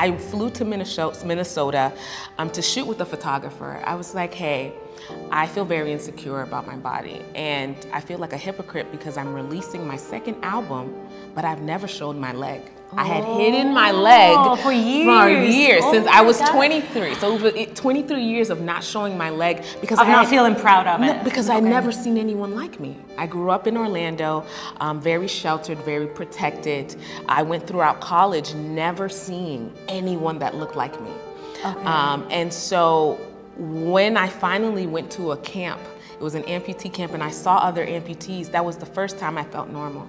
I flew to Minnesota to shoot with a photographer. I was like, hey, I feel very insecure about my body, and I feel like a hypocrite because I'm releasing my second album, but I've never showed my leg. I had hidden my leg for years, since I was 23. So over 23 years of not showing my leg because I'm not feeling proud of it. Because I'd never seen anyone like me. I grew up in Orlando, very sheltered, very protected. I went throughout college never seeing anyone that looked like me. And so when I finally went to a camp, it was an amputee camp, and I saw other amputees, that was the first time I felt normal.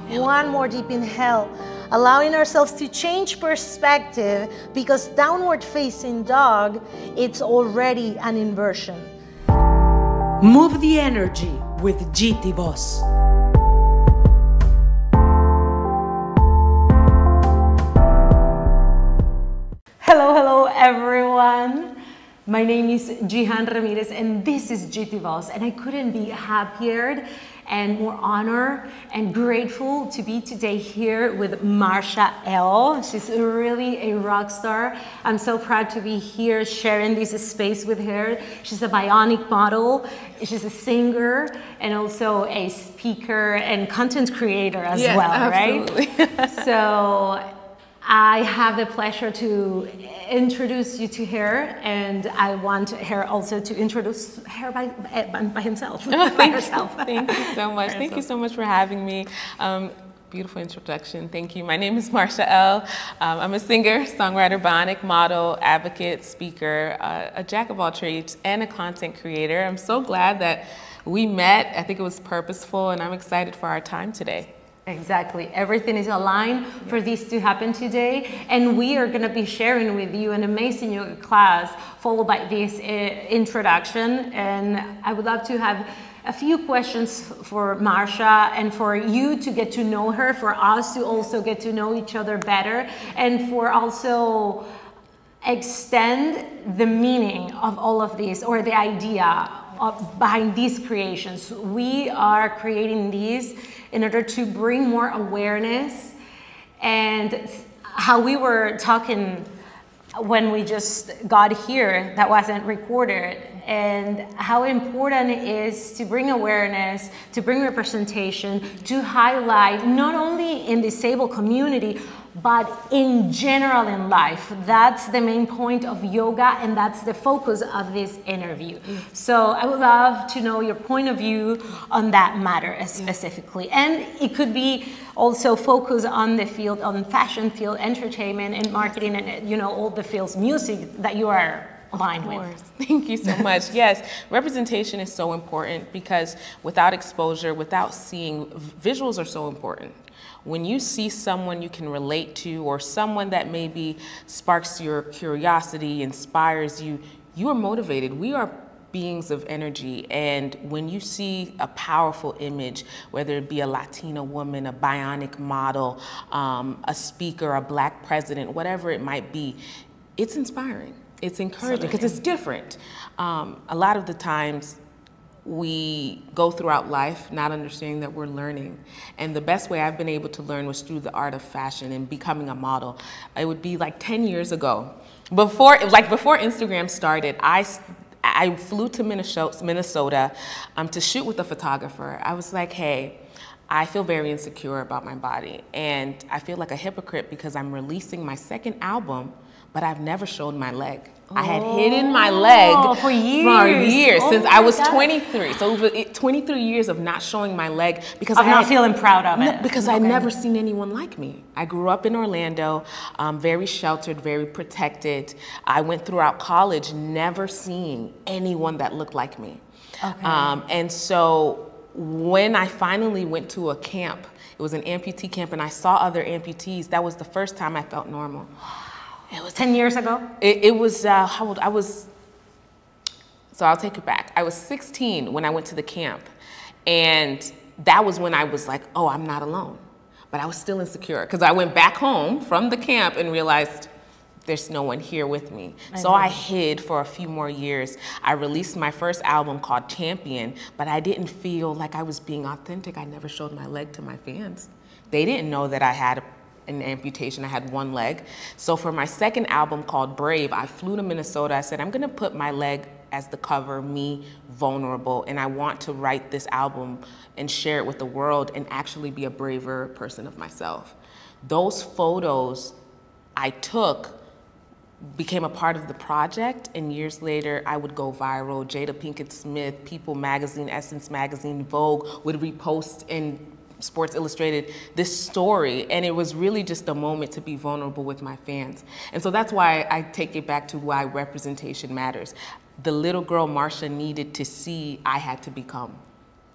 One more deep inhale, allowing ourselves to change perspective, because downward facing dog, it's already an inversion. Move the energy with Jitivoz. Hello everyone. My name is Jihan Ramirez and this is Jitivoz, and I couldn't be happier and more honored and grateful to be today here with Marsha Elle. She's really a rock star. I'm so proud to be here sharing this space with her. She's a bionic model, she's a singer, and also a speaker and content creator as well, absolutely. Right? So I have the pleasure to introduce you to her, and I want her also to introduce her by himself, by herself. Thank you so much. Thank you so much for having me. Beautiful introduction. Thank you. My name is Marsha Elle. I'm a singer, songwriter, bionic model, advocate, speaker, a jack of all trades, and a content creator. I'm so glad that we met. I think it was purposeful, and I'm excited for our time today. Exactly. Everything is aligned for this to happen today. And we are going to be sharing with you an amazing yoga class followed by this introduction. And I would love to have a few questions for Marsha and for you to get to know her, for us to also get to know each other better, and for also extend the meaning of all of this, or the idea behind these creations. We are creating these in order to bring more awareness, and how we were talking when we just got here, that wasn't recorded, and how important it is to bring awareness, to bring representation, to highlight not only in the disabled community, but in general in life. That's the main point of yoga, and that's the focus of this interview. So I would love to know your point of view on that matter specifically. And it could be also focus on the field, on fashion field, entertainment and marketing, and all the fields, music that you are aligned with. Thank you so much. Yes, representation is so important, because without exposure, without seeing, visuals are so important. When you see someone you can relate to, or someone that maybe sparks your curiosity, inspires you, you are motivated. We are beings of energy, and when you see a powerful image, whether it be a Latina woman, a bionic model, a speaker, a Black president, whatever it might be, it's inspiring. It's encouraging because it's different. A lot of the times we go throughout life not understanding that we're learning. And the best way I've been able to learn was through the art of fashion and becoming a model. It would be like 10 years ago. Before Instagram started, I flew to Minnesota to shoot with a photographer. I was like, hey, I feel very insecure about my body, and I feel like a hypocrite because I'm releasing my second album, but I've never showed my leg. I had hidden my leg for years, since I was 23. So over 23 years of not showing my leg because I'm not feeling proud of it. Because I'd never seen anyone like me. I grew up in Orlando, very sheltered, very protected. I went throughout college never seeing anyone that looked like me. And so when I finally went to a camp, it was an amputee camp, and I saw other amputees, that was the first time I felt normal. It was 10 years ago? It was, how old? So I'll take it back. I was 16 when I went to the camp. And that was when I was like, oh, I'm not alone. But I was still insecure because I went back home from the camp and realized there's no one here with me. So I hid for a few more years. I released my first album called Champion, but I didn't feel like I was being authentic. I never showed my leg to my fans. They didn't know that I had an amputation. I had one leg. So for my second album called Brave, I flew to Minnesota. I said, I'm gonna put my leg as the cover, me vulnerable, and I want to write this album and share it with the world and actually be a braver person of myself. Those photos I took became a part of the project, and years later I would go viral. Jada Pinkett Smith, People Magazine, Essence Magazine, Vogue would repost in Sports Illustrated this story, and it was really just a moment to be vulnerable with my fans. And so that's why I take it back to why representation matters. The little girl Marsha needed to see I had to become,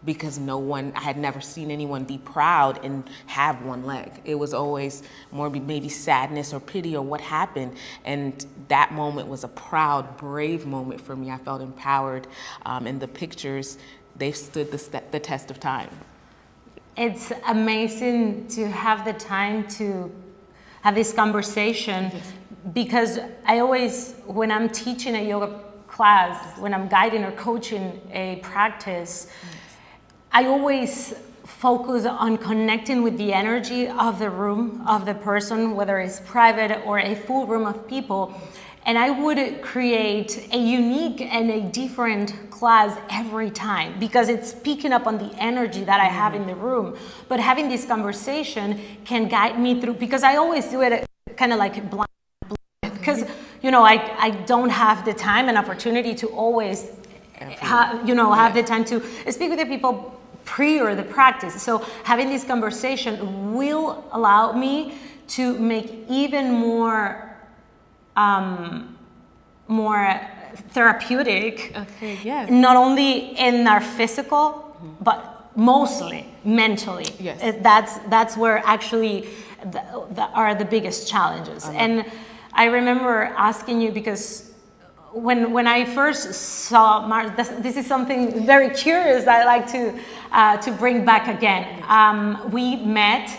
because I had never seen anyone be proud and have one leg. It was always more maybe sadness or pity or what happened. And that moment was a proud, brave moment for me. I felt empowered. And the pictures, they've stood the test of time. It's amazing to have the time to have this conversation, because I always, when I'm teaching a yoga class, when I'm guiding or coaching a practice, I always focus on connecting with the energy of the room, of the person, whether it's private or a full room of people. And I would create a unique and a different class every time, because it's picking up on the energy that I have in the room. But having this conversation can guide me through, because I always do it kind of like blind, because you know, I don't have the time and opportunity to always have the time to speak with the people prior the practice. So having this conversation will allow me to make even more therapeutic, not only in our physical, but mostly mentally. That's where actually are the biggest challenges. And I remember asking you, because when I first saw Marsha, this is something very curious that I like to bring back again. We met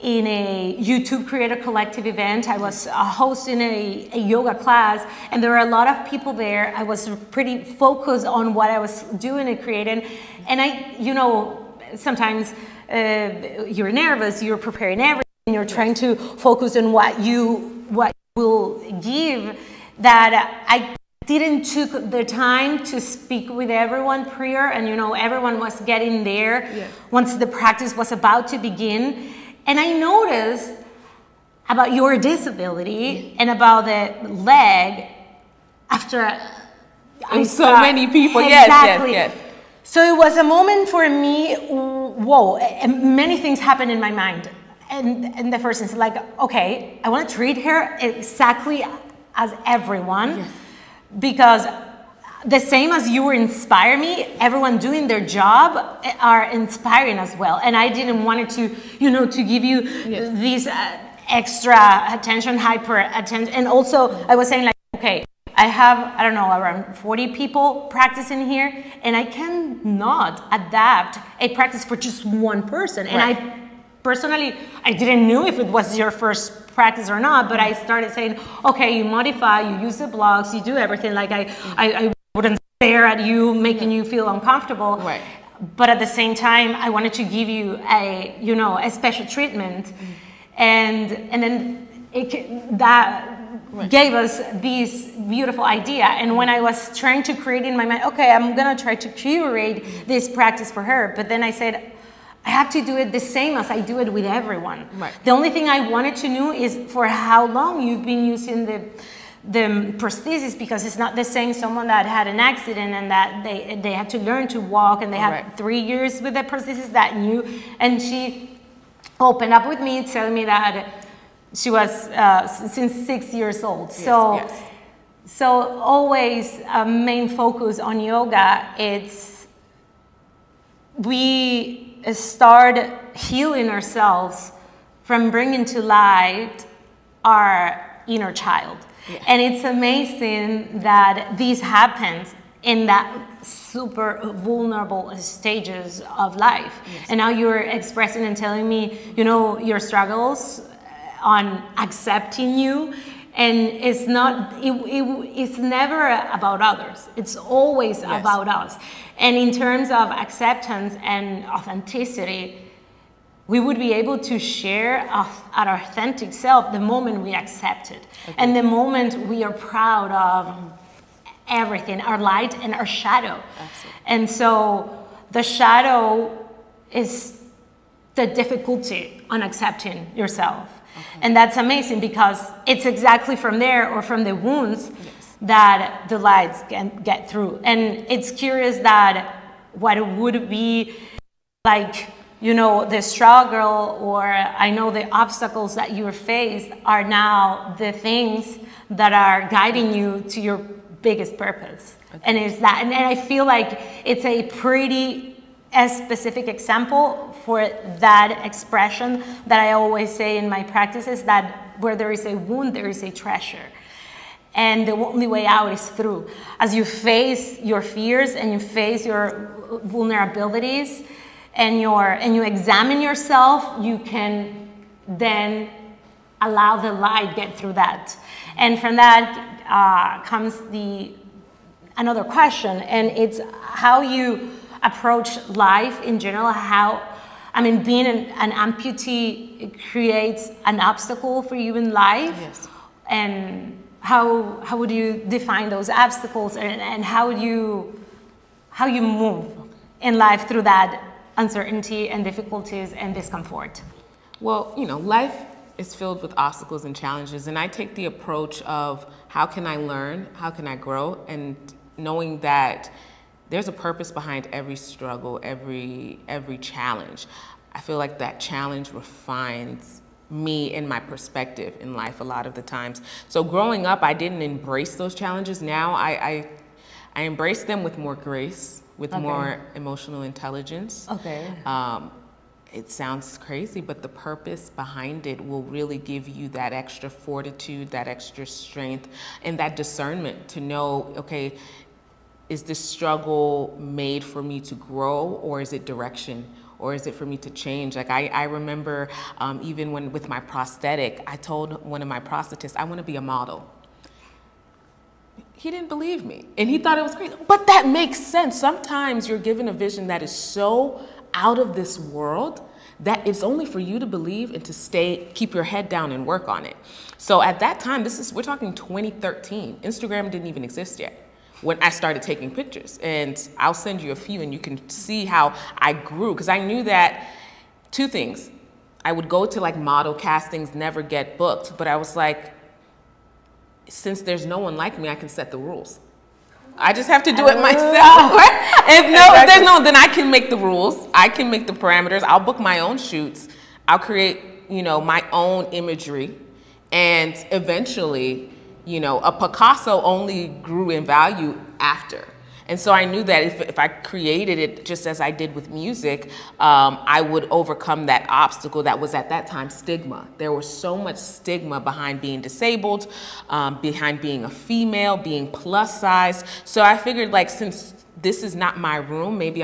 in a YouTube Creator Collective event. I was hosting a yoga class, and there were a lot of people there. I was pretty focused on what I was doing and creating. And sometimes you're nervous, you're preparing everything, you're trying to focus on what you will give, that I didn't took the time to speak with everyone prior, and everyone was getting there once the practice was about to begin. And I noticed about your disability and about the leg after so many people. Exactly. Yes. So it was a moment for me, whoa, and many things happened in my mind. And the first is like, okay, I want to treat her exactly as everyone, because the same as you inspire me, everyone doing their job are inspiring as well. And I didn't want it to, to give you this extra attention, hyper attention. And also I was saying, like, okay, I have, I don't know, around 40 people practicing here, and I cannot adapt a practice for just one person. And I personally, I didn't know if it was your first practice or not, but I started saying, okay, you modify, you use the blocks, you do everything. Like I wouldn't stare at you, making you feel uncomfortable. But at the same time, I wanted to give you a special treatment. And then that gave us this beautiful idea. And when I was trying to create in my mind, okay, I'm gonna try to curate this practice for her, but then I said, I have to do it the same as I do it with everyone. The only thing I wanted to know is for how long you've been using the prosthesis, because it's not the same someone that had an accident and that they had to learn to walk, and they had 3 years with the prosthesis that new. And she opened up with me, telling me that she was since 6 years old. So always a main focus on yoga, it's we start healing ourselves from bringing to light our inner child. And it's amazing that this happens in that super vulnerable stages of life. And now you're expressing and telling me, your struggles on accepting you. And it's not, it's never about others. It's always about us. And in terms of acceptance and authenticity, we would be able to share our authentic self the moment we accept it. Okay. And the moment we are proud of everything, our light and our shadow. Absolutely. And so the shadow is the difficulty on accepting yourself. Okay. And that's amazing because it's exactly from there or from the wounds that the lights can get through. And it's curious that what would be like, you know, the struggle or I know the obstacles that you faced are now the things that are guiding you to your biggest purpose. Okay. And it's that, and I feel like it's a pretty specific example for that expression that I always say in my practices, that where there is a wound, there is a treasure. And the only way out is through. As you face your fears and you face your vulnerabilities and you examine yourself, you can then allow the light get through that. And from that comes another question, and it's how you approach life in general. How, I mean, being an amputee creates an obstacle for you in life. Yes. And how would you define those obstacles, and how you move in life through that uncertainty and difficulties and discomfort? Well, you know, life is filled with obstacles and challenges, and I take the approach of how can I learn, how can I grow, and knowing that there's a purpose behind every struggle, every challenge. I feel like that challenge refines me and my perspective in life a lot of the times. So growing up, I didn't embrace those challenges. Now I embrace them with more grace, with more emotional intelligence. Okay. It sounds crazy, but the purpose behind it will really give you that extra fortitude, that extra strength, and that discernment to know, okay, is this struggle made for me to grow, or is it direction? Or is it for me to change? Like I remember even when with my prosthetic, I told one of my prosthetists, I want to be a model. He didn't believe me, and he thought it was crazy. But that makes sense. Sometimes you're given a vision that is so out of this world that it's only for you to believe and to keep your head down and work on it. So at that time, we're talking 2013. Instagram didn't even exist yet when I started taking pictures. And I'll send you a few and you can see how I grew, because I knew that two things. I would go to like model castings, never get booked, but I was like, since there's no one like me, I can set the rules. I just have to do it myself. Right? If there's no, then I can make the rules. I can make the parameters. I'll book my own shoots. I'll create, you know, my own imagery. And eventually, you know, a Picasso only grew in value after. And so I knew that if I created it just as I did with music, I would overcome that obstacle that was at that time stigma. There was so much stigma behind being disabled, behind being a female, being plus size. So I figured, like, since this is not my room, maybe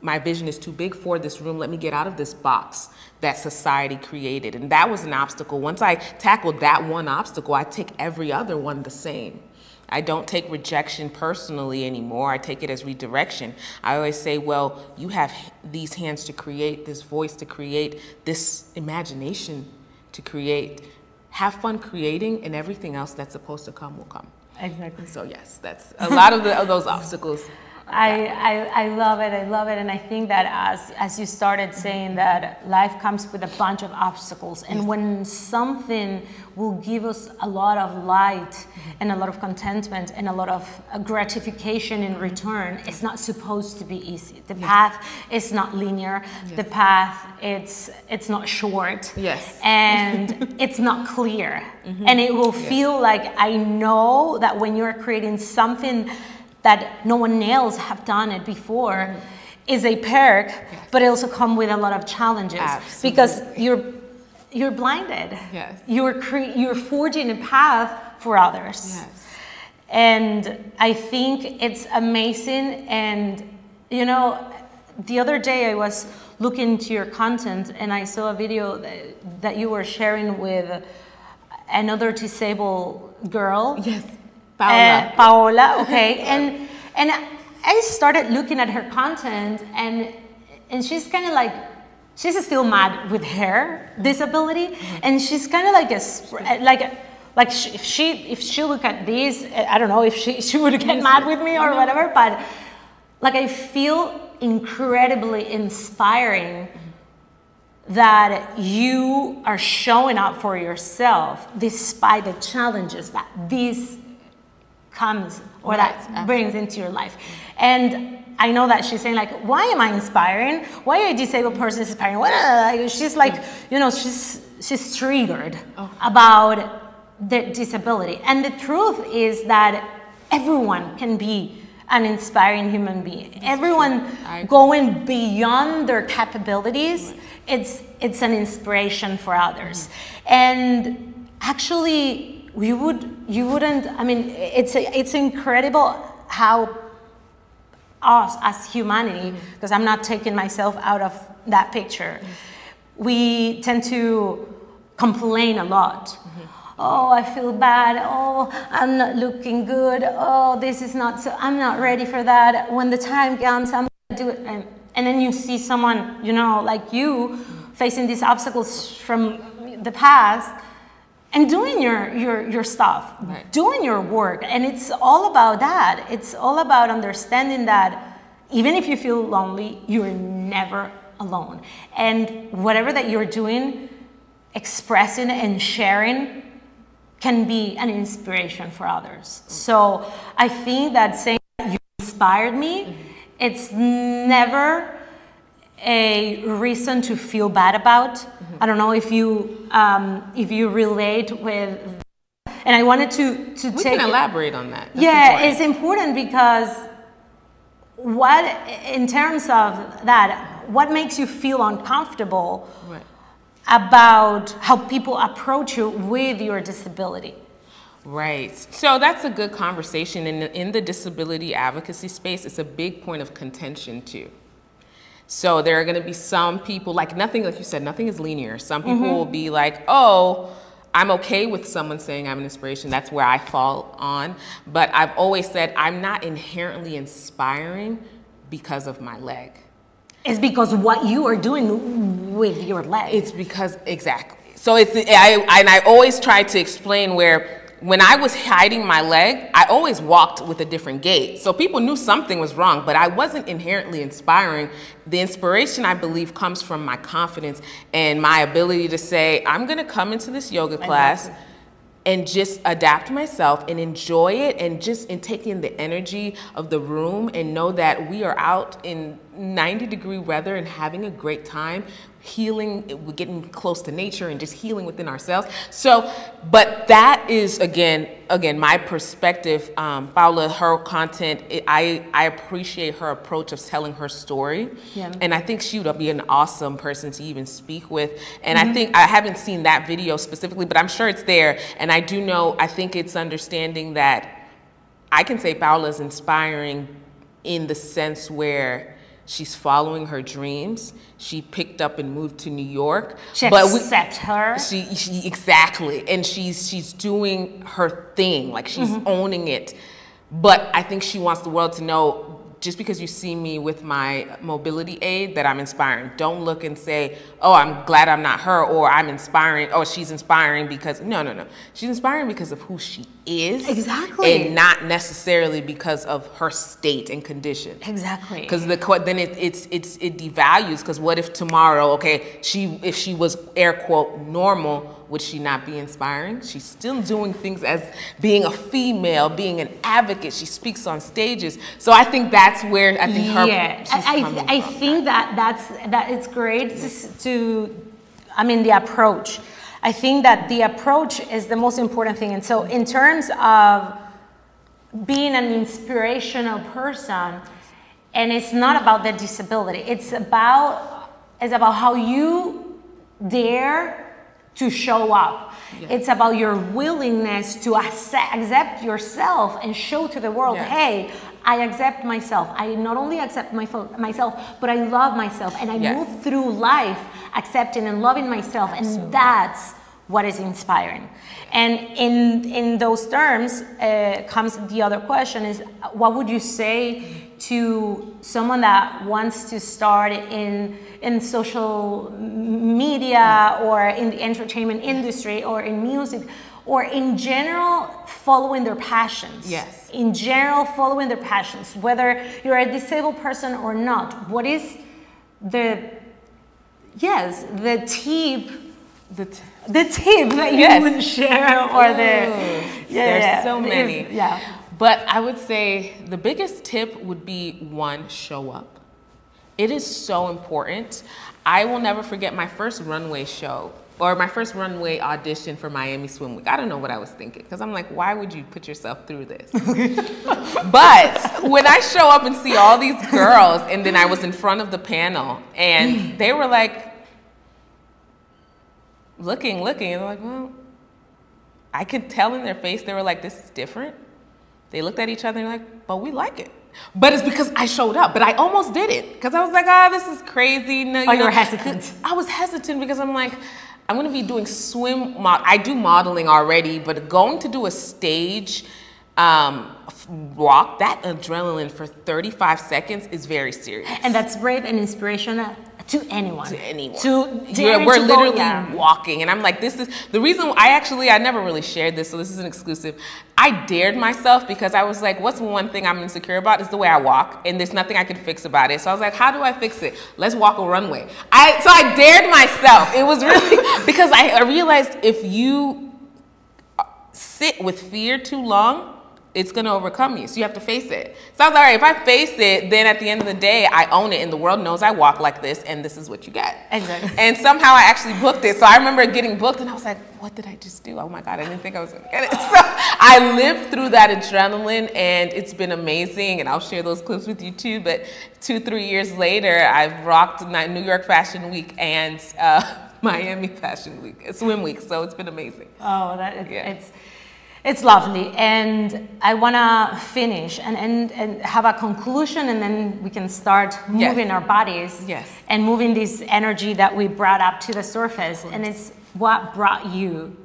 my vision is too big for this room, let me get out of this box that society created. And that was an obstacle. Once I tackled that one obstacle, I take every other one the same. I don't take rejection personally anymore. I take it as redirection. I always say, well, you have these hands to create, this voice to create, this imagination to create. Have fun creating, and everything else that's supposed to come will come. Exactly. So yes, that's a lot of those obstacles. I love it. I love it. And I think that as you started saying that life comes with a bunch of obstacles, and when something will give us a lot of light and a lot of contentment and a lot of gratification in return, it's not supposed to be easy. The path is not linear. The path, it's not short. Yes. And it's not clear. And it will feel like, I know that when you're creating something that no one else have done it before, is a perk, but it also come with a lot of challenges. Absolutely. Because you're blinded. Yes. You're forging a path for others. Yes. And I think it's amazing. And you know, the other day I was looking to your content and I saw a video that you were sharing with another disabled girl. Yes. Paola, okay, and I started looking at her content, and she's kind of like she's still mad with her disability, and she's kind of like if she look at this, I don't know if she would get mad with me or whatever, but like I feel incredibly inspiring that you are showing up for yourself despite the challenges that this comes or that brings into your life. And I know that she's saying like, why am I inspiring? Why are a disabled person inspiring? She's like, you know, she's triggered about the disability. And the truth is that everyone can be an inspiring human being. Everyone going beyond their capabilities, it's an inspiration for others. And actually, you wouldn't, I mean, it's incredible how us as humanity, because I'm not taking myself out of that picture, we tend to complain a lot. Oh, I feel bad. Oh, I'm not looking good. Oh, this is not so, I'm not ready for that. When the time comes, I'm gonna do it. And then you see someone, you know, like you, facing these obstacles from the past and doing your stuff, doing your work. And it's all about that. It's all about understanding that even if you feel lonely, you're never alone. And whatever that you're doing, expressing and sharing can be an inspiration for others. So I think that saying that you inspired me, it's never a reason to feel bad about. I don't know if you relate with, and I wanted to take. We can elaborate on that. That's important. It's important because in terms of that, what makes you feel uncomfortable about how people approach you with your disability? Right. So that's a good conversation. In the disability advocacy space, it's a big point of contention too. So there are going to be some people, like you said, nothing is linear. Some people will be like, oh, I'm okay with someone saying I'm an inspiration. That's where I fall on. But I've always said I'm not inherently inspiring because of my leg. It's because what you are doing with your leg. It's because, exactly. So I always try to explain where when I was hiding my leg, I always walked with a different gait. So people knew something was wrong, but I wasn't inherently inspiring. The inspiration, I believe, comes from my confidence and my ability to say, I'm gonna come into this yoga class and just adapt myself and enjoy it, and just in taking the energy of the room and know that we are out in 90-degree weather and having a great time, healing, we're getting close to nature and just healing within ourselves. So, but that is, again, my perspective. Paula, her content, I appreciate her approach of telling her story. Yeah. And I think she would be an awesome person to even speak with. And I think, I haven't seen that video specifically, but I'm sure it's there. And I do know, I think it's understanding that I can say Paula's inspiring in the sense where she's following her dreams. She picked up and moved to New York. She accepts her. She exactly, and she's doing her thing, like she's owning it. But I think she wants the world to know, just because you see me with my mobility aid, that I'm inspiring. Don't look and say, oh, I'm glad I'm not her, or I'm inspiring, oh, she's inspiring because, no. She's inspiring because of who she is. Exactly. And not necessarily because of her state and condition. Exactly. Because then it devalues, because what if tomorrow, okay, if she was air quote normal, would she not be inspiring? She's still doing things as being a female, being an advocate. She speaks on stages. So I think that's where I think her. Yeah, I think that it's great the approach. I think that the approach is the most important thing. And so in terms of being an inspirational person, and it's not about the disability, it's about how you dare to show up. Yeah. It's about your willingness to accept yourself and show to the world, hey, I accept myself. I not only accept myself, but I love myself. And I move through life accepting and loving myself. Absolutely. And that's what is inspiring. And in those terms comes the other question is, what would you say to someone that wants to start in social media or in the entertainment industry or in music or in general following their passions? Yes. In general following their passions, whether you're a disabled person or not, what is the tip that you would share, or there's so many. But I would say the biggest tip would be, one, show up. It is so important. I will never forget my first runway show, or my first runway audition for Miami Swim Week. I don't know what I was thinking, because I'm like, why would you put yourself through this? But when I show up and see all these girls, and then I was in front of the panel, and they were like, looking, and they're like, well, I could tell in their face, they were like, this is different. They looked at each other and like, but we like it. But it's because I showed up, but I almost did it. Because I was like, this is crazy. No, you were hesitant. I was hesitant because I'm like, I'm going to be doing I do modeling already, but going to do a stage walk, that adrenaline for 35 seconds is very serious. And that's brave and inspirational to anyone. To anyone. We're literally walking. And I'm like, this is the reason I never really shared this, so this is an exclusive. I dared myself because I was like, what's one thing I'm insecure about is the way I walk, and there's nothing I can fix about it. So I was like, how do I fix it? Let's walk a runway. So I dared myself. It was really, because I realized if you sit with fear too long, it's going to overcome you. So you have to face it. So I was like, all right, if I face it, then at the end of the day, I own it, and the world knows I walk like this, and this is what you get. Exactly. And somehow I actually booked it. So I remember getting booked, and I was like, what did I just do? Oh my God, I didn't think I was going to get it. So I lived through that adrenaline, and it's been amazing, and I'll share those clips with you too. But 2-3 years later, I've rocked New York Fashion Week and Miami Fashion Week, Swim Week. So it's been amazing. Oh, it's lovely, and I want to finish and have a conclusion, and then we can start moving our bodies and moving this energy that we brought up to the surface. And it's what brought you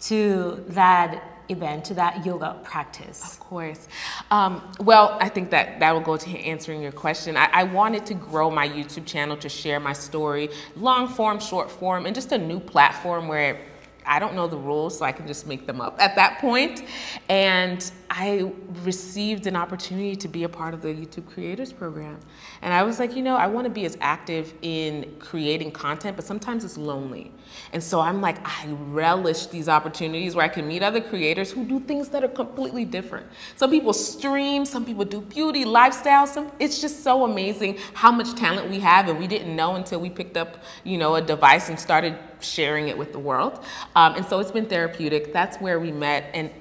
to that event, to that yoga practice? Of course. Well, I think that will go to answering your question. I wanted to grow my YouTube channel to share my story, long form, short form, and just a new platform where I don't know the rules, so I can just make them up at that point. And I received an opportunity to be a part of the YouTube Creators Program. And I was like, I want to be as active in creating content, but sometimes it's lonely. And so I'm like, I relish these opportunities where I can meet other creators who do things that are completely different. Some people stream, some people do beauty, lifestyle. It's just so amazing how much talent we have, and we didn't know until we picked up, a device and started sharing it with the world. And so it's been therapeutic. That's where we met. And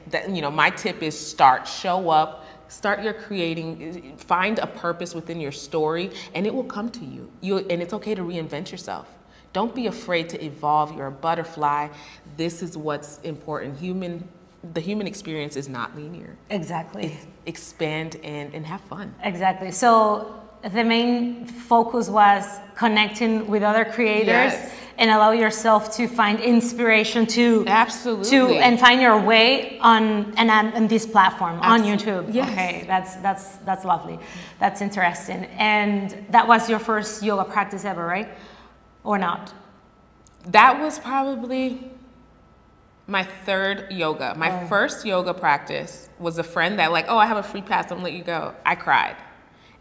my tip is show up, start your creating, find a purpose within your story, and it will come to you. And it's okay to reinvent yourself. Don't be afraid to evolve. You're a butterfly. This is what's important. The human experience is not linear. Exactly. It's expand and have fun. Exactly. So the main focus was connecting with other creators and allow yourself to find inspiration to and find your way on this platform on YouTube. Yes. Okay, that's lovely. That's interesting. And that was your first yoga practice ever, right? Or not? That was probably my third yoga. My first yoga practice was a friend that I have a free pass, I'm gonna let you go. I cried.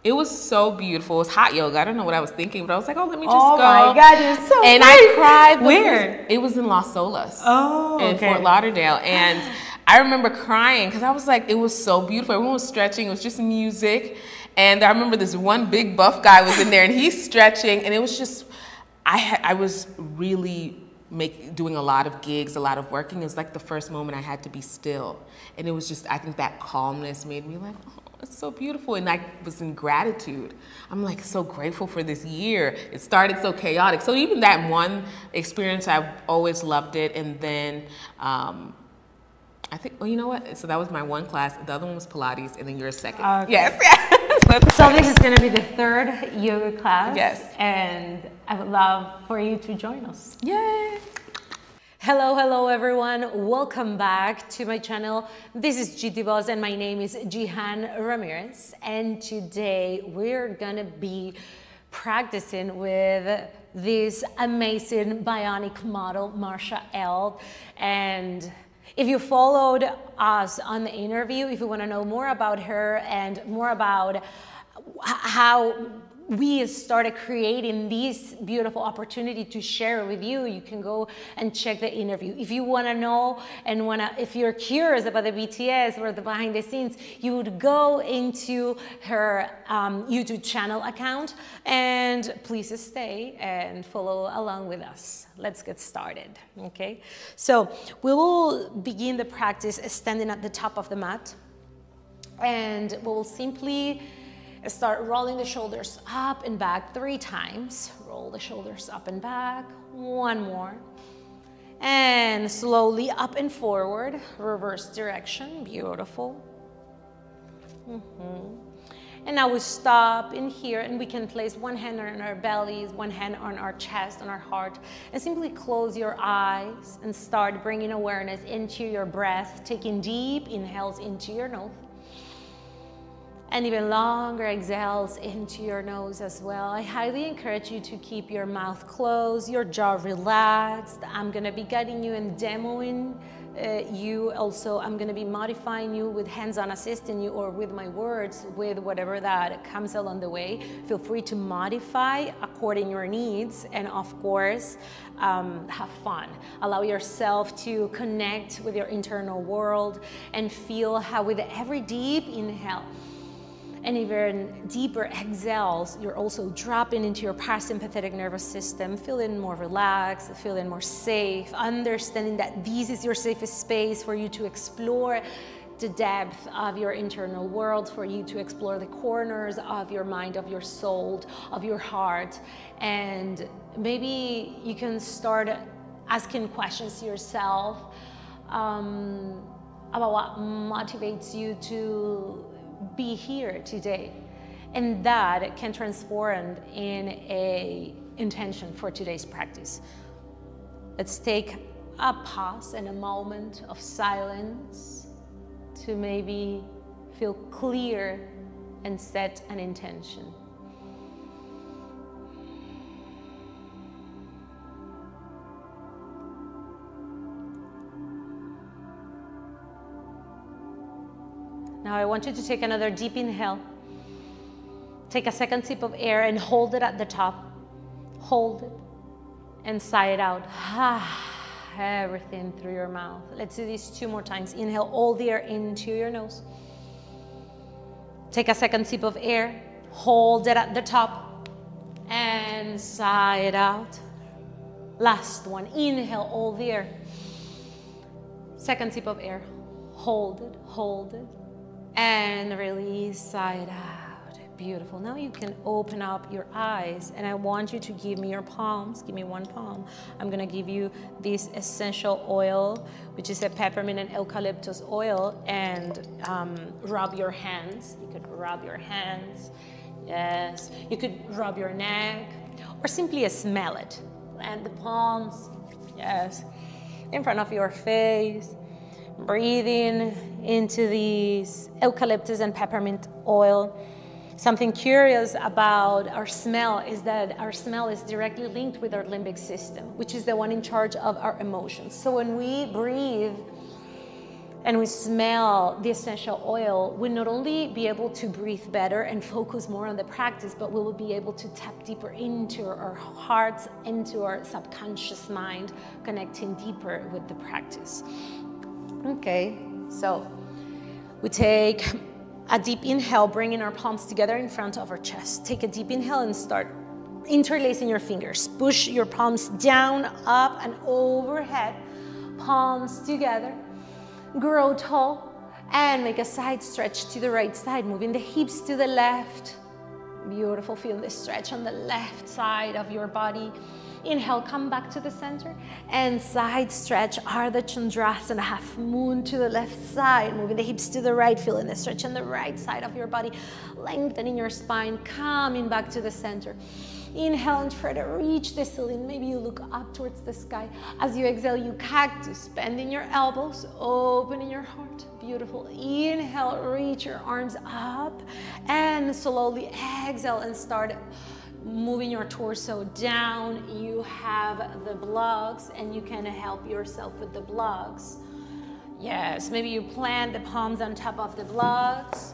It was so beautiful. It was hot yoga. I don't know what I was thinking, but I was like, let me just go. Oh my God, you're so And great. I cried. Where? It was in Las Olas. Oh, in Fort Lauderdale. And I remember crying because I was like, it was so beautiful. Everyone was stretching. It was just music. And I remember this one big buff guy was in there, and he's stretching. And it was just, I was really doing a lot of gigs, a lot of working. It was like the first moment I had to be still. And it was just, I think that calmness made me like, oh, it's so beautiful. And I was in gratitude. I'm like so grateful for this year. It started so chaotic. So even that one experience, I've always loved it. And then I think, well, you know what? So that was my one class. The other one was Pilates, and then you're a second. Okay. Yes. So this is going to be the third yoga class. Yes. And I would love for you to join us. Yay. Hello everyone. Welcome back to my channel. This is Jitivoz and my name is Jihan Ramirez. And today we're gonna be practicing with this amazing bionic model, Marsha Elle. And if you followed us on the interview, if you wanna know more about her and more about how we started creating this beautiful opportunity to share with you, you can go and check the interview. If you want to know and if you're curious about the BTS or the behind the scenes, you would go into her YouTube channel account, and please stay and follow along with us. Let's get started, okay? So we will begin the practice standing at the top of the mat, and we'll simply start rolling the shoulders up and back 3 times. Roll the shoulders up and back. 1 more. And slowly up and forward, reverse direction. Beautiful. And now we stop in here, and we can place 1 hand on our bellies, 1 hand on our chest, on our heart, and simply close your eyes and start bringing awareness into your breath, taking deep inhales into your nose. And even longer exhales into your nose as well. I highly encourage you to keep your mouth closed, your jaw relaxed. I'm gonna be guiding you and demoing you. Also, I'm gonna be modifying you with hands-on assisting you, or with my words, with whatever that comes along the way. Feel free to modify according to your needs, and of course, have fun. Allow yourself to connect with your internal world and feel how with every deep inhale and even deeper exhales, you're also dropping into your parasympathetic nervous system, feeling more relaxed, feeling more safe, understanding that this is your safest space for you to explore the depth of your internal world, for you to explore the corners of your mind, of your soul, of your heart. And maybe you can start asking questions to yourself about what motivates you to be here today, and that can transform in a intention for today's practice. Let's take a pause and a moment of silence to maybe feel clear and set an intention. Now I want you to take another deep inhale. Take a second sip of air and hold it at the top. Hold it and sigh it out. Everything through your mouth. Let's do this 2 more times. Inhale all the air into your nose. Take a second sip of air. Hold it at the top and sigh it out. Last one. Inhale all the air. Second sip of air. Hold it, hold it. And release, sigh it out. Beautiful. Now you can open up your eyes, and I want you to give me your palms. Give me 1 palm. I'm gonna give you this essential oil, which is a peppermint and eucalyptus oil, and rub your hands. You could rub your hands. Yes. You could rub your neck, or simply smell it. And the palms, yes, in front of your face. Breathing into these eucalyptus and peppermint oil. Something curious about our smell is that our smell is directly linked with our limbic system, which is the one in charge of our emotions. So when we breathe and we smell the essential oil, we'll not only be able to breathe better and focus more on the practice, but we will be able to tap deeper into our hearts, into our subconscious mind, connecting deeper with the practice. Okay, so we take a deep inhale, bringing our palms together in front of our chest. Take a deep inhale and start interlacing your fingers. Push your palms down, up, and overhead. Palms together. Grow tall and make a side stretch to the right side, moving the hips to the left. Beautiful. Feel the stretch on the left side of your body. Inhale, come back to the center and side stretch Ardha Chandrasana, half moon to the left side, moving the hips to the right, feeling the stretch on the right side of your body, lengthening your spine, coming back to the center. Inhale and try to reach the ceiling. Maybe you look up towards the sky. As you exhale, you cactus, bending your elbows, opening your heart. Beautiful. Inhale, reach your arms up, and slowly exhale and start moving your torso down. You have the blocks and you can help yourself with the blocks. Yes, maybe you plant the palms on top of the blocks.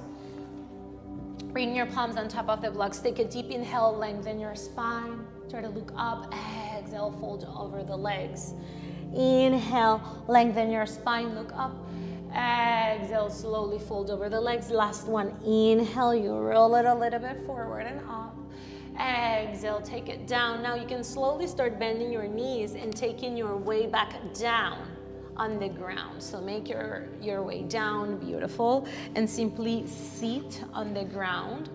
Bring your palms on top of the blocks. Take a deep inhale, lengthen your spine. Try to look up. Exhale, fold over the legs. Inhale, lengthen your spine, look up. Exhale, slowly fold over the legs. Last one. Inhale, you roll it a little bit forward and up. Exhale, take it down. Now you can slowly start bending your knees and taking your way back down on the ground. So make your way down, beautiful, and simply sit on the ground.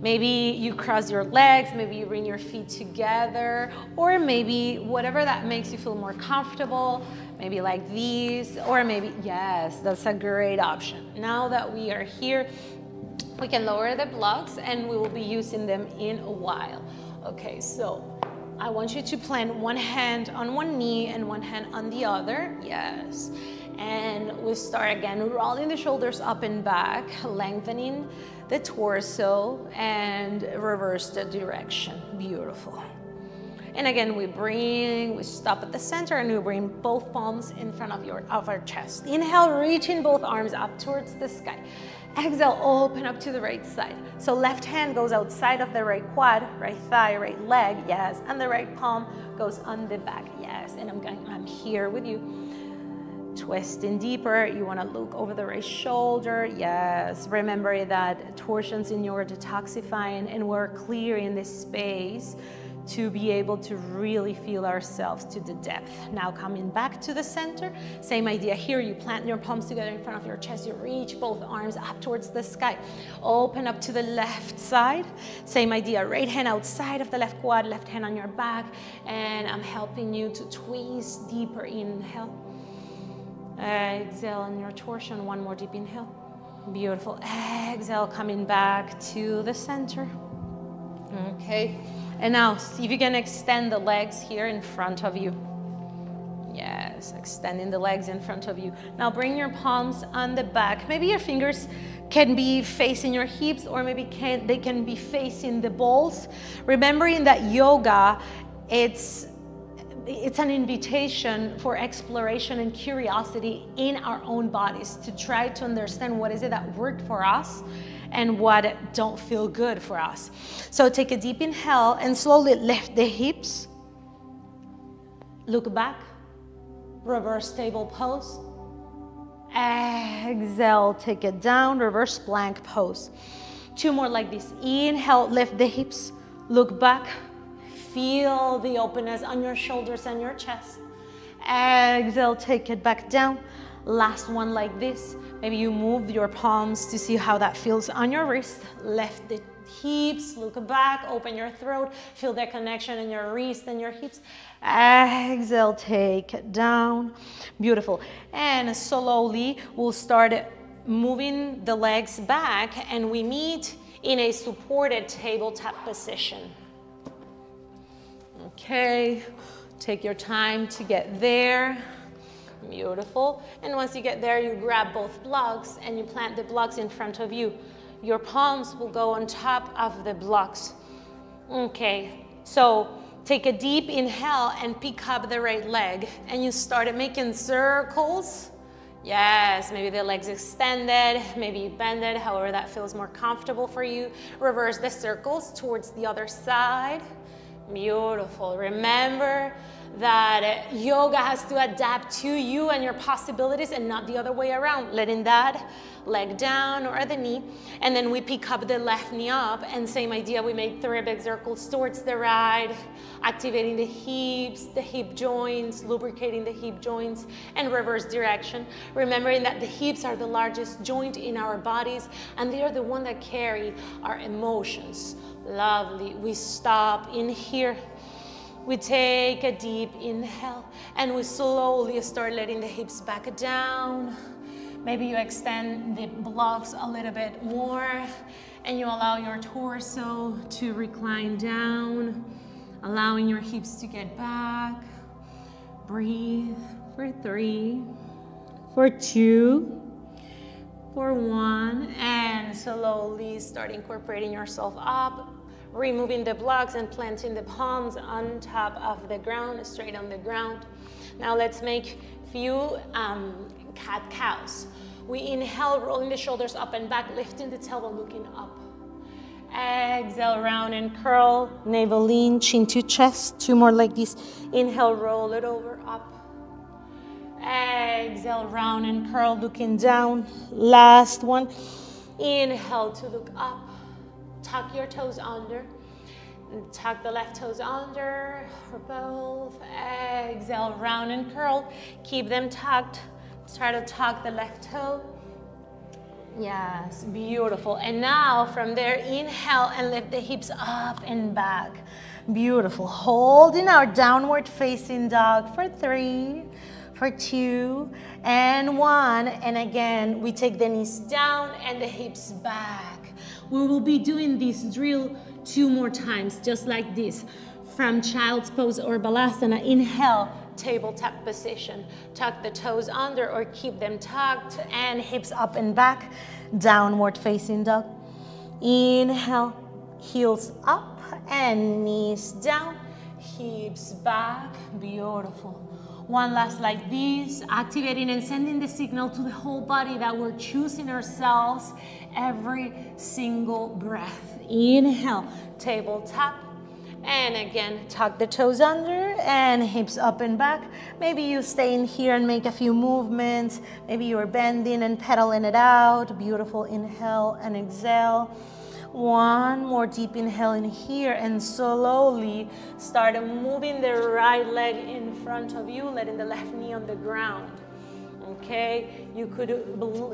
Maybe you cross your legs, maybe you bring your feet together, or maybe whatever that makes you feel more comfortable, maybe like these, or maybe, yes, that's a great option. Now that we are here, we can lower the blocks and we will be using them in a while. Okay, so I want you to plant one hand on one knee and one hand on the other. Yes. And we start again, rolling the shoulders up and back, lengthening the torso, and reverse the direction. Beautiful. And again, we stop at the center and we bring both palms in front of our chest. Inhale, reaching both arms up towards the sky. Exhale, open up to the right side. So left hand goes outside of the right quad, right thigh, right leg, yes. And the right palm goes on the back, yes. And I'm here with you. Twisting deeper, you wanna look over the right shoulder, yes. Remember that torsion's in your detoxifying and we're clearing this space to be able to really feel ourselves to the depth. Now coming back to the center, same idea here. You plant your palms together in front of your chest. You reach both arms up towards the sky. Open up to the left side. Same idea, right hand outside of the left quad, left hand on your back. And I'm helping you to twist deeper. Inhale. Exhale on your torsion. One more deep inhale. Beautiful. Exhale, coming back to the center. Okay. And now, see if you can extend the legs here in front of you. Yes, extending the legs in front of you. Now bring your palms on the back. Maybe your fingers can be facing your hips, or maybe they can be facing the balls. Remembering that yoga, it's an invitation for exploration and curiosity in our own bodies to try to understand what is it that worked for us and what don't feel good for us. So take a deep inhale and slowly lift the hips. Look back, reverse table pose. Exhale, take it down, reverse plank pose. Two more like this. Inhale, lift the hips, look back. Feel the openness on your shoulders and your chest. Exhale, take it back down. Last one like this. Maybe you move your palms to see how that feels on your wrist. Lift the hips, look back, open your throat. Feel the connection in your wrist and your hips. Exhale, take it down. Beautiful. And slowly we'll start moving the legs back and we meet in a supported tabletop position. Okay, take your time to get there. Beautiful. And once you get there, you grab both blocks and you plant the blocks in front of you. Your palms will go on top of the blocks. Okay, so take a deep inhale and pick up the right leg. And you start making circles. Yes, maybe the legs extended, maybe you bend it, however that feels more comfortable for you. Reverse the circles towards the other side. Beautiful. Remember that yoga has to adapt to you and your possibilities and not the other way around. Letting that leg down or the knee. And then we pick up the left knee up and same idea, we make 3 big circles towards the right, activating the hips, the hip joints, lubricating the hip joints, and reverse direction. Remembering that the hips are the largest joint in our bodies and they are the one that carry our emotions. Lovely. We stop in here. We take a deep inhale and we slowly start letting the hips back down. Maybe you extend the blocks a little bit more and you allow your torso to recline down, allowing your hips to get back. Breathe for 3, for 2, for 1, and slowly start incorporating yourself up, removing the blocks and planting the palms on top of the ground, straight on the ground. Now let's make few cat-cows. We inhale, rolling the shoulders up and back, lifting the tailbone, looking up. Exhale, round and curl, navel lean, chin to chest. 2 more like this. Inhale, roll it over, up. Exhale, round and curl, looking down. Last one. Inhale to look up. Tuck your toes under. Tuck the left toes under for both. Exhale, round and curl. Keep them tucked. Try to tuck the left toe. Yes, beautiful. And now from there, inhale and lift the hips up and back. Beautiful. Holding our downward facing dog for 3, for 2, and 1. And again, we take the knees down and the hips back. We will be doing this drill 2 more times, just like this. From child's pose or balasana, inhale, table tap position. Tuck the toes under or keep them tucked, and hips up and back, downward facing dog. Inhale, heels up and knees down, hips back, beautiful. One last like this, activating and sending the signal to the whole body that we're choosing ourselves every single breath. Inhale, table tap. And again, tuck the toes under and hips up and back. Maybe you stay in here and make a few movements. Maybe you're bending and pedaling it out. Beautiful. Inhale and exhale. 1 more deep inhale in here, and slowly start moving the right leg in front of you, letting the left knee on the ground. Okay, you could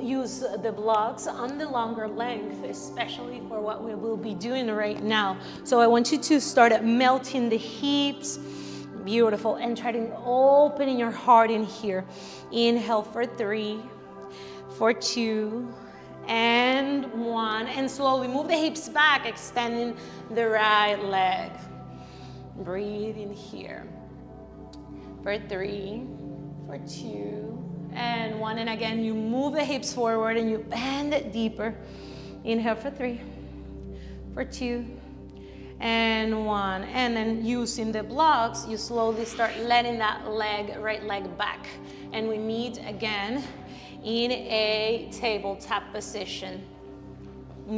use the blocks on the longer length, especially for what we will be doing right now. So I want you to start melting the hips. Beautiful. And try to open your heart in here. Inhale for 3, for 2, and 1. And slowly move the hips back, extending the right leg. Breathe in here. For 3, for 2, and 1. And again, you move the hips forward and you bend it deeper. Inhale for 3, for 2, and 1. And then using the blocks, you slowly start letting that leg, right leg back. And we meet again in a table tap position.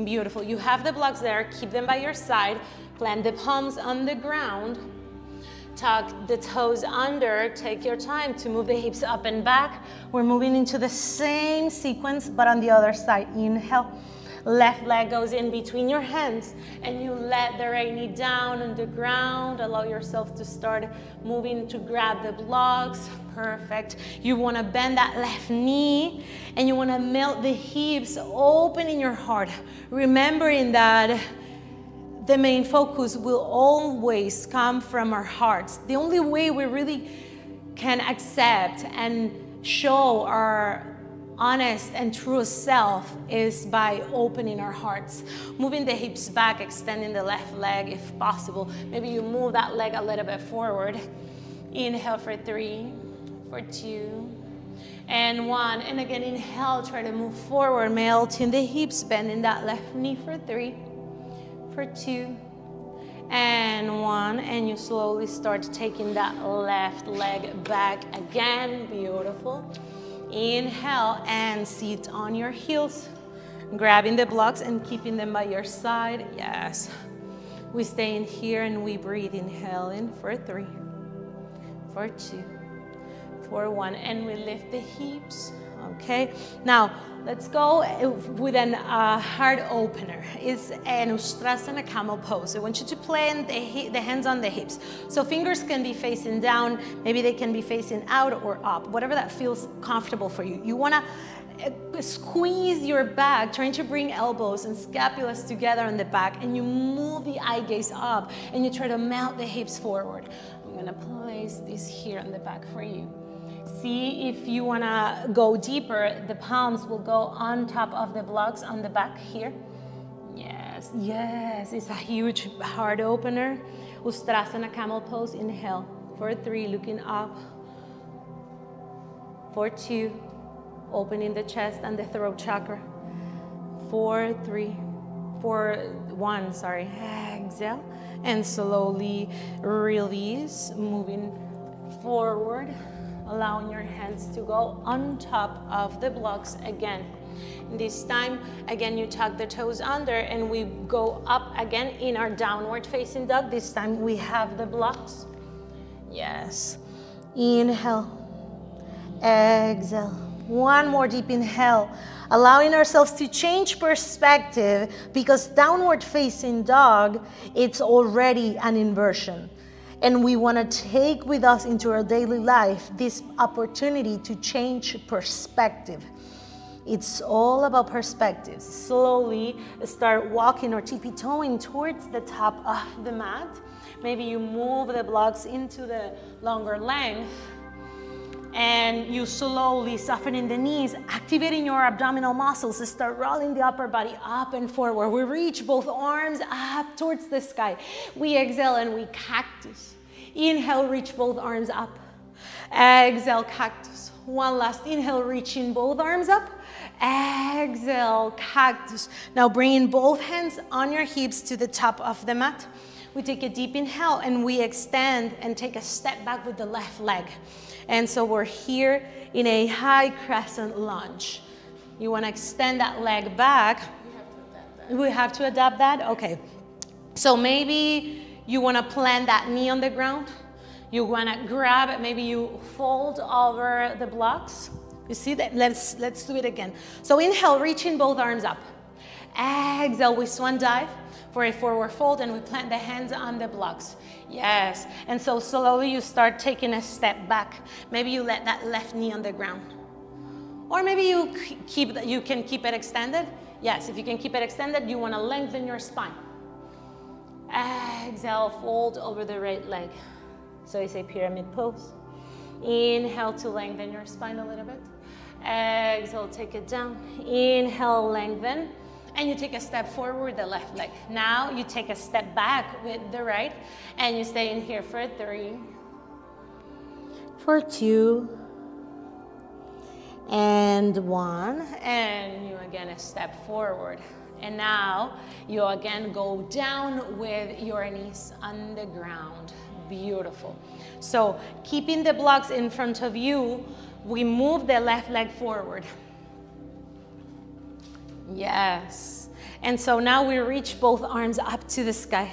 Beautiful. You have the blocks there. Keep them by your side. Plant the palms on the ground. Tuck the toes under. Take your time to move the hips up and back. We're moving into the same sequence, but on the other side. Inhale. Left leg goes in between your hands, and you let the right knee down on the ground. Allow yourself to start moving to grab the blocks. Perfect. You want to bend that left knee, and you want to melt the hips, opening your heart. Remembering that the main focus will always come from our hearts. The only way we really can accept and show our honest and true self is by opening our hearts. Moving the hips back, extending the left leg if possible. Maybe you move that leg a little bit forward. Inhale for 3, for 2, and 1. And again, inhale, try to move forward, melting the hips, bending that left knee for 3, for 2, and 1. And you slowly start taking that left leg back again. Beautiful. Inhale and sit on your heels, grabbing the blocks and keeping them by your side. Yes. We stay in here and we breathe. Inhale in for 3, for 2, for 1, and we lift the hips. Okay. Now let's go with an heart opener. It's an Ustrasana camel pose. I want you to plant the hands on the hips. So fingers can be facing down, maybe they can be facing out or up, whatever that feels comfortable for you. You want to squeeze your back, trying to bring elbows and scapulas together on the back, and you move the eye gaze up and you try to melt the hips forward. I'm going to place this here on the back for you. See if you wanna go deeper, the palms will go on top of the blocks on the back here. Yes, yes, it's a huge heart opener. Ustrasana camel pose, inhale. For 3, looking up. For 2, opening the chest and the throat chakra. For 3, for 1, sorry, exhale. And slowly release, moving forward, allowing your hands to go on top of the blocks again. This time, again, you tuck the toes under and we go up again in our downward facing dog. This time we have the blocks. Yes. Inhale. Exhale. One more deep inhale. Allowing ourselves to change perspective, because downward facing dog, it's already an inversion. And we want to take with us into our daily life this opportunity to change perspective. It's all about perspective. Slowly start walking or tippy-toeing towards the top of the mat. Maybe you move the blocks into the longer length and you slowly softening the knees, activating your abdominal muscles. Start rolling the upper body up and forward. We reach both arms up towards the sky. We exhale and we cactus. Inhale, reach both arms up. Exhale, cactus. One last inhale, reaching both arms up. Exhale, cactus. Now bringing both hands on your hips to the top of the mat. We take a deep inhale and we extend and take a step back with the left leg. And so we're here in a high crescent lunge. You want to extend that leg back. We have to adapt that? Okay. So maybe you want to plant that knee on the ground. You want to grab it. Maybe you fold over the blocks. You see that? Let's do it again. So inhale, reaching both arms up. Exhale, we swan dive for a forward fold and we plant the hands on the blocks. Yes. And so slowly you start taking a step back. Maybe you let that left knee on the ground. Or maybe you can keep it extended. Yes, if you can keep it extended, you want to lengthen your spine. Exhale, fold over the right leg. So it's a pyramid pose. Inhale to lengthen your spine a little bit. Exhale, take it down. Inhale, lengthen. And you take a step forward with the left leg. Now you take a step back with the right. And you stay in here for 3. For 2. And 1. And you again step forward. And now you again go down with your knees on the ground. Beautiful. So keeping the blocks in front of you, we move the left leg forward. Yes. And so now we reach both arms up to the sky.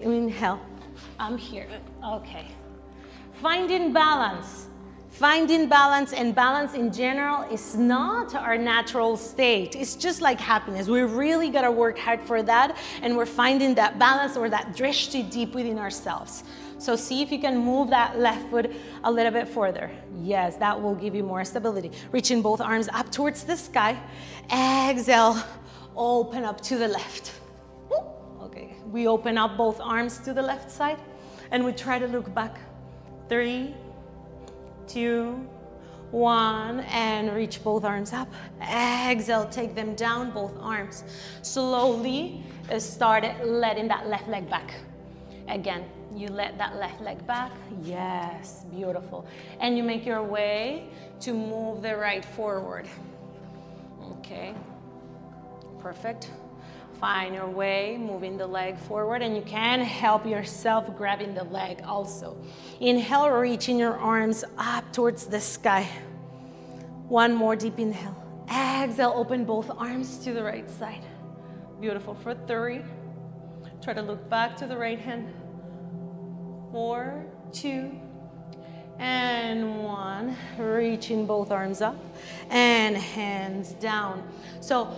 Inhale. I'm here. Okay. Finding balance. Finding balance, and balance in general is not our natural state. It's just like happiness. We really got to work hard for that, and we're finding that balance or that drishti deep within ourselves. So see if you can move that left foot a little bit further. Yes, that will give you more stability. Reaching both arms up towards the sky. Exhale, open up to the left. Okay, we open up both arms to the left side, and we try to look back. 3, 2, 1, and reach both arms up. Exhale, take them down, both arms. Slowly start letting that left leg back. Again, you let that left leg back. Yes, beautiful. And you make your way to move the right forward. Okay, perfect. Find your way, moving the leg forward, and you can help yourself grabbing the leg also. Inhale, reaching your arms up towards the sky. One more deep inhale. Exhale, open both arms to the right side. Beautiful. For 3. Try to look back to the right hand. 4, 2, and 1. Reaching both arms up and hands down. So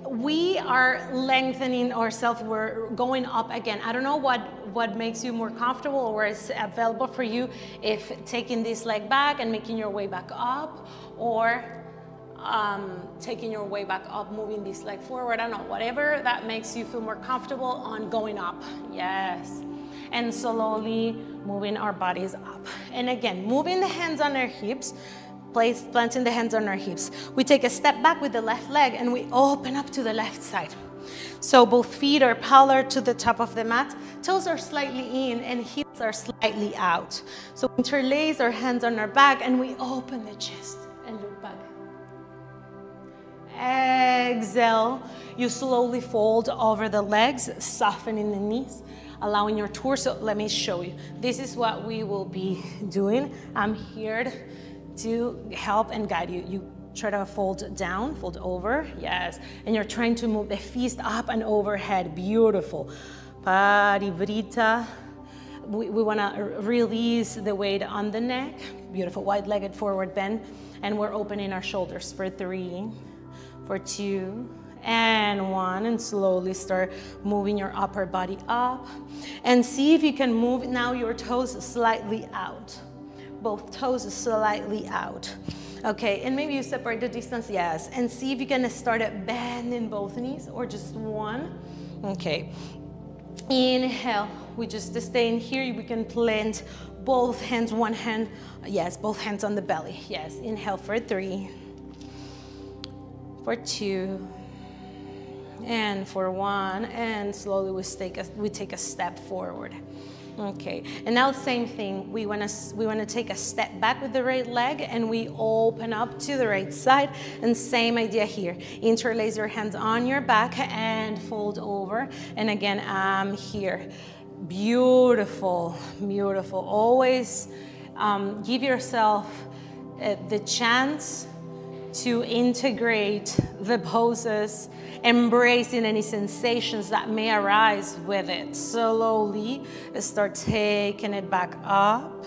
we are lengthening ourselves. We're going up again. I don't know what makes you more comfortable or is available for you, if taking this leg back and making your way back up, or taking your way back up, moving this leg forward. I don't know, whatever that makes you feel more comfortable on going up. Yes. and slowly moving our bodies up. And again, moving the hands on our hips, planting the hands on our hips. We take a step back with the left leg and we open up to the left side. So both feet are parallel to the top of the mat, toes are slightly in and hips are slightly out. So interlace our hands on our back and we open the chest and look back. Exhale, you slowly fold over the legs, softening the knees, allowing your torso. Let me show you. This is what we will be doing. I'm here to help and guide you. You try to fold down, fold over, yes. And you're trying to move the feet up and overhead, beautiful. Parivrita. We wanna release the weight on the neck, beautiful, wide-legged forward bend. And we're opening our shoulders for 3, for 2, and 1, and slowly start moving your upper body up. And see if you can move now your toes slightly out. Both toes slightly out. Okay, and maybe you separate the distance, yes. And see if you can start at bending both knees or just one. Okay, inhale, we just stay in here. We can plant both hands, one hand, yes, both hands on the belly. Yes, inhale for 3, for 2, and for 1, and slowly we take a step forward. Okay, and now same thing. We wanna take a step back with the right leg and we open up to the right side. And same idea here. Interlace your hands on your back and fold over. And again, I'm here. Beautiful, beautiful. Always give yourself the chance to integrate the poses, embracing any sensations that may arise with it. Slowly start taking it back up.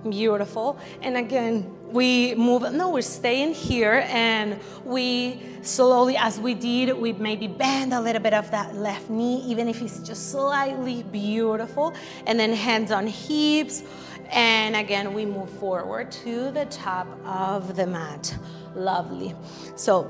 Beautiful. And again, we move, no, we're staying here and we slowly, as we did, we maybe bend a little bit of that left knee, even if it's just slightly, beautiful. And then hands on hips. And again, we move forward to the top of the mat. Lovely. So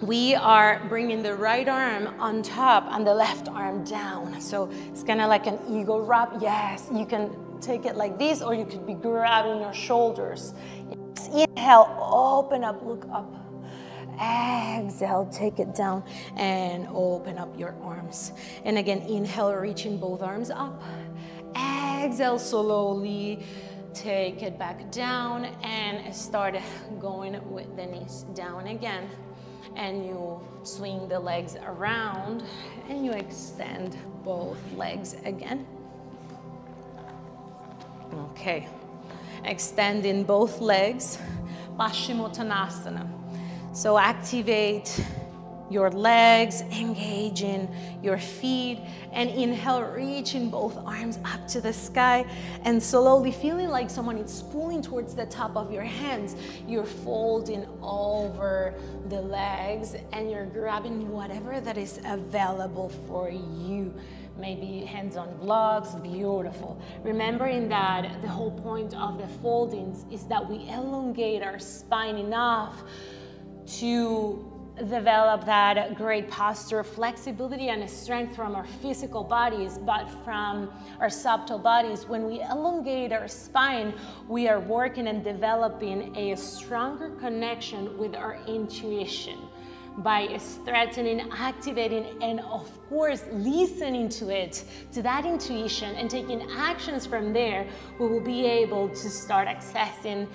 we are bringing the right arm on top and the left arm down. So it's kind of like an eagle wrap. Yes, you can take it like this, or you could be grabbing your shoulders. Yes. Inhale, open up, look up. Exhale, take it down and open up your arms. And again, inhale, reaching both arms up. Exhale, slowly take it back down and start going with the knees down again. And you swing the legs around and you extend both legs again. Okay, extending both legs, Paschimottanasana. So activate your legs, engaging your feet, and inhale, reaching both arms up to the sky, and slowly feeling like someone is pulling towards the top of your hands. You're folding over the legs and you're grabbing whatever that is available for you. Maybe hands on blocks, beautiful. Remembering that the whole point of the foldings is that we elongate our spine enough to develop that great posture, flexibility and strength from our physical bodies, but from our subtle bodies. When we elongate our spine, we are working and developing a stronger connection with our intuition by strengthening, activating, and of course, listening to it, to that intuition, and taking actions from there. We will be able to start accessing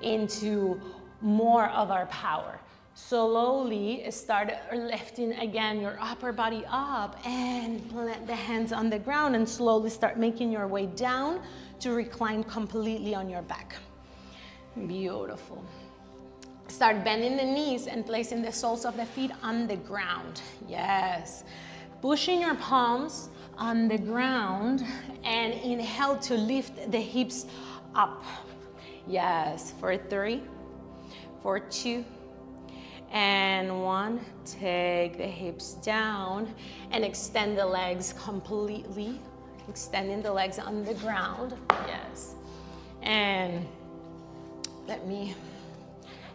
into more of our power. Slowly start lifting again your upper body up and plant the hands on the ground and slowly start making your way down to recline completely on your back. Beautiful. Start bending the knees and placing the soles of the feet on the ground. Yes. Pushing your palms on the ground and inhale to lift the hips up. Yes. For 3, for 2, and 1. Take the hips down and extend the legs completely. Extending the legs on the ground. Yes. And let me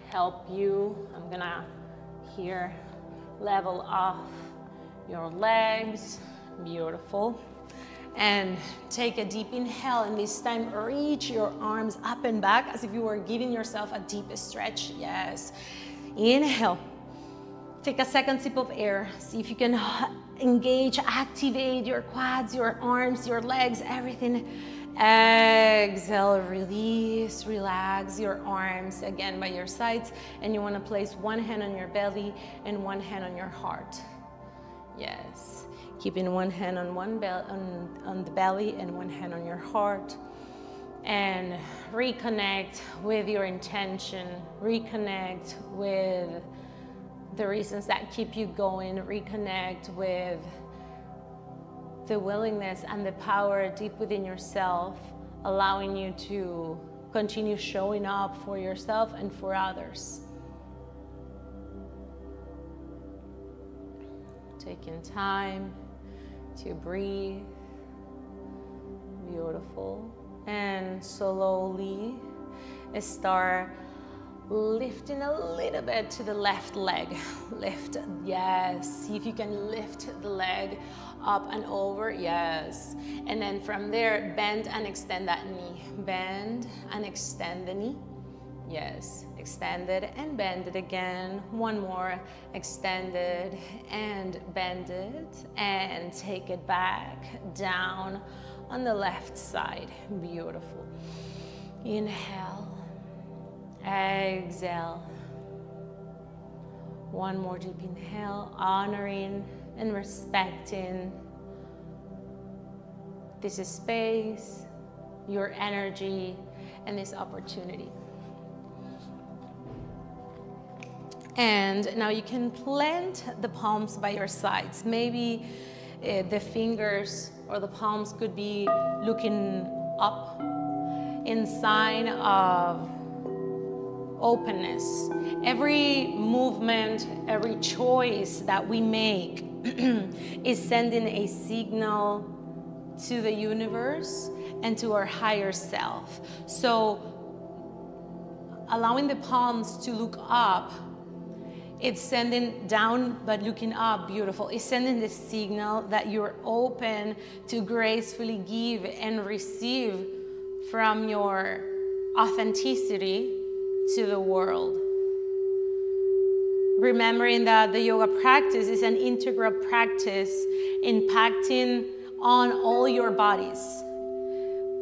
help you. I'm gonna here level off your legs. Beautiful. And take a deep inhale, and this time reach your arms up and back as if you were giving yourself a deep stretch. Yes. Inhale. Take a second sip of air. See if you can engage, activate your quads, your arms, your legs, everything. Exhale, release, relax your arms again by your sides, and you want to place one hand on your belly and one hand on your heart. Yes. Keeping one hand on on the belly and one hand on your heart. And reconnect with your intention. Reconnect with the reasons that keep you going. Reconnect with the willingness and the power deep within yourself, allowing you to continue showing up for yourself and for others. Taking time to breathe. Beautiful. And slowly start lifting a little bit to the left leg. Lift, yes. See if you can lift the leg up and over, yes. And then from there, bend and extend that knee. Bend and extend the knee. Yes, extend it and bend it again. One more, extend it and bend it, and take it back down on the left side. Beautiful. Inhale, exhale. One more deep inhale, honoring and respecting this space, your energy, and this opportunity. And now you can plant the palms by your sides. Maybe the fingers or the palms could be looking up in sign of openness. Every movement, every choice that we make is sending a signal to the universe and to our higher self. So allowing the palms to look up, it's sending down but looking up, beautiful. It's sending the signal that you're open to gracefully give and receive from your authenticity to the world. Remembering that the yoga practice is an integral practice impacting on all your bodies.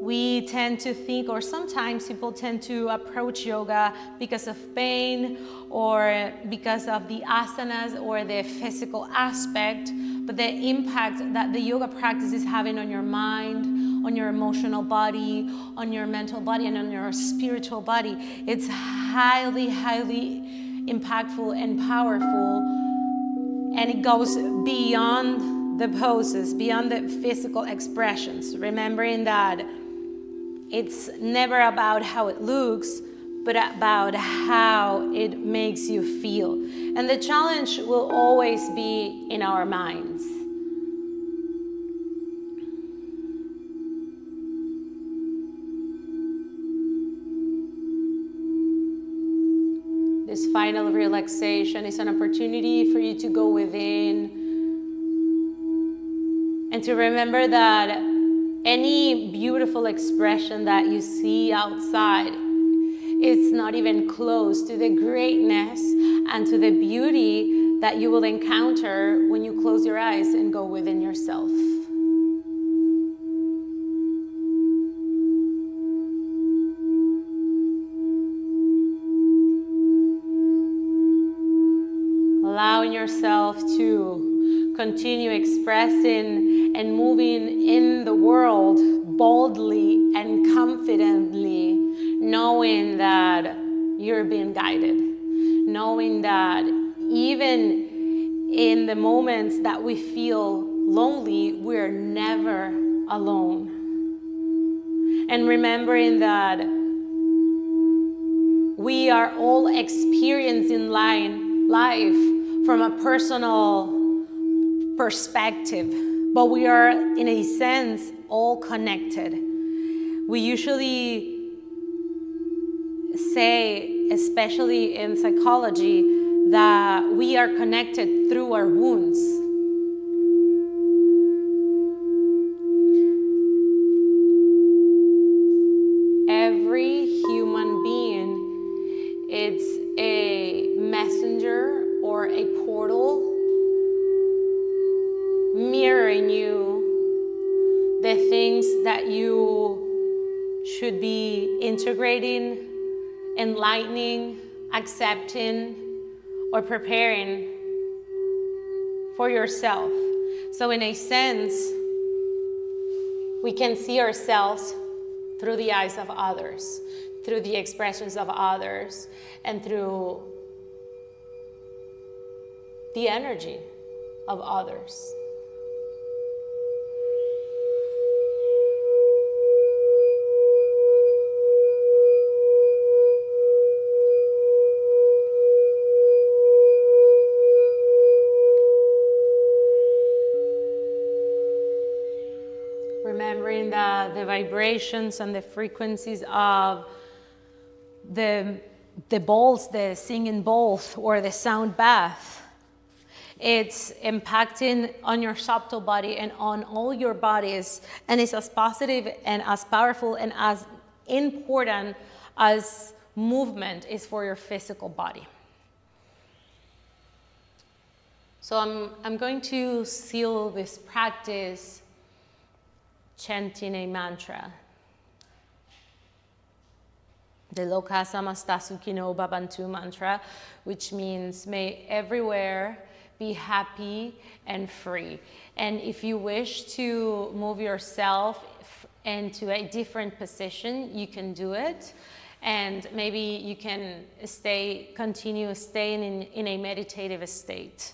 We tend to think, or sometimes people tend to approach yoga because of pain or because of the asanas or the physical aspect, but the impact that the yoga practice is having on your mind, on your emotional body, on your mental body, and on your spiritual body, it's highly, highly impactful and powerful, and it goes beyond the poses, beyond the physical expressions, remembering that it's never about how it looks, but about how it makes you feel. And the challenge will always be in our minds. This final relaxation is an opportunity for you to go within and to remember that any beautiful expression that you see outside, it's not even close to the greatness and to the beauty that you will encounter when you close your eyes and go within yourself. Allowing yourself to continue expressing and moving in the world boldly and confidently, knowing that you're being guided, knowing that even in the moments that we feel lonely, we're never alone. And remembering that we are all experiencing life from a personal perspective, but we are, in a sense, all connected. We usually say, especially in psychology, that we are connected through our wounds. mirror in you the things that you should be integrating, enlightening, accepting, or preparing for yourself. So in a sense, we can see ourselves through the eyes of others, through the expressions of others, and through the energy of others. Remembering the vibrations and the frequencies of the bowls, the singing bowls, or the sound bath. It's impacting on your subtle body and on all your bodies, and it's as positive and as powerful and as important as movement is for your physical body. So I'm going to seal this practice chanting a mantra. The Loka Samasta Sukhino Bhavantu mantra, which means may everywhere be happy and free. And if you wish to move yourself into a different position, you can do it. And maybe you can continue staying in a meditative state.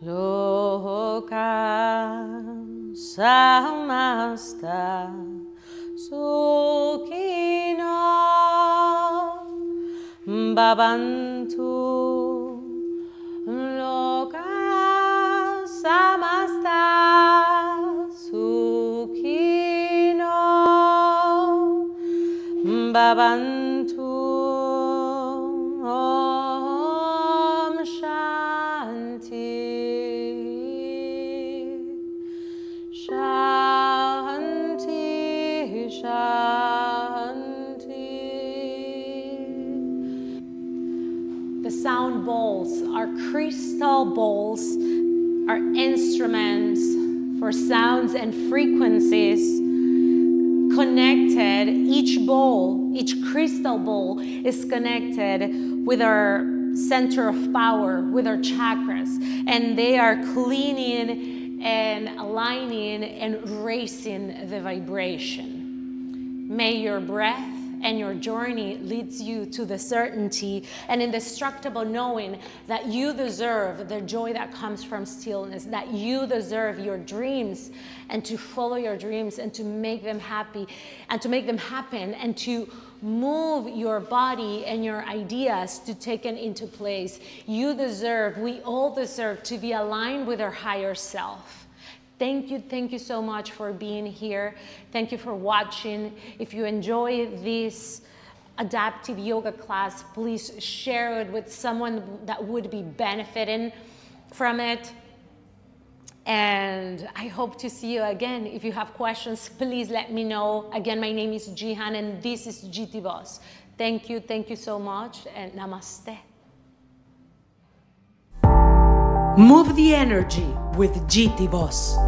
Loka Samasta Sukhino Bhavantu. Loka Samasta Sukhino Bhavantu. Om Shanti. Shanti, Shanti. The sound bowls are crystal bowls, are instruments for sounds and frequencies connected. Each bowl, each crystal bowl is connected with our center of power, with our chakras, and they are cleaning and aligning and raising the vibration. May your breath and your journey leads you to the certainty and indestructible knowing that you deserve the joy that comes from stillness, that you deserve your dreams and to follow your dreams and to make them happy and to make them happen and to move your body and your ideas to take them into place. You deserve, we all deserve to be aligned with our higher self. Thank you so much for being here. Thank you for watching. If you enjoy this adaptive yoga class, please share it with someone that would be benefiting from it. And I hope to see you again. If you have questions, please let me know. Again, my name is Jihan and this is Jitivoz. Thank you so much, and namaste. Move the energy with Jitivoz.